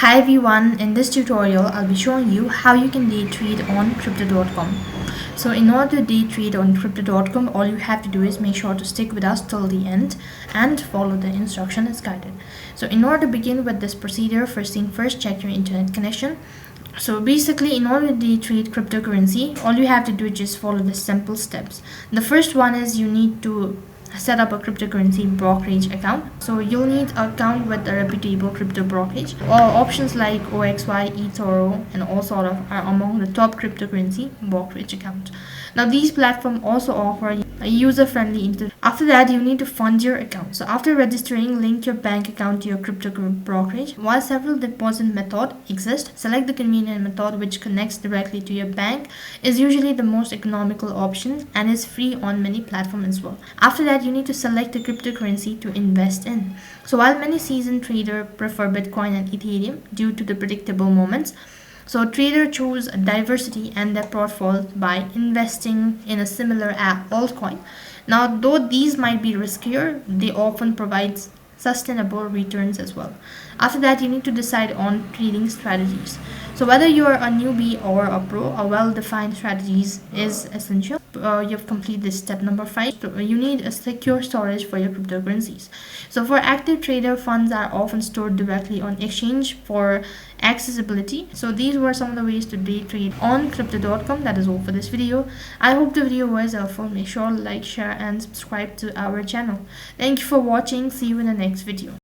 Hi everyone, in this tutorial I'll be showing you how you can day trade on crypto.com. So in order to day trade on crypto.com, all you have to do is make sure to stick with us till the end and follow the instruction as guided. So in order to begin with this procedure, first thing first, check your internet connection. So basically, in order to day trade cryptocurrency, all you have to do is just follow the simple steps. The first one is you need to set up a cryptocurrency brokerage account. So you'll need an account with a reputable crypto brokerage. Options like OXY, eToro, and all sort of are among the top cryptocurrency brokerage accounts. Now these platforms also offer a user-friendly interface. After that, you need to fund your account. So after registering, link your bank account to your crypto brokerage. While several deposit methods exist, select the convenient method which connects directly to your bank is usually the most economical option and is free on many platforms as well. After that, you need to select the cryptocurrency to invest in. So while many seasoned traders prefer Bitcoin and Ethereum due to the predictable moments, so traders choose diversity and their portfolio by investing in a similar altcoin. Now, though these might be riskier, they often provide sustainable returns as well. After that, you need to decide on trading strategies. So whether you are a newbie or a pro, a well-defined strategies is essential. You've completed this step number 5. So you need a secure storage for your cryptocurrencies. So for active trader, funds are often stored directly on exchange for accessibility. So these were some of the ways to day trade on crypto.com. That is all for this video. I hope the video was helpful. Make sure to like, share and subscribe to our channel. Thank you for watching. See you in the next video.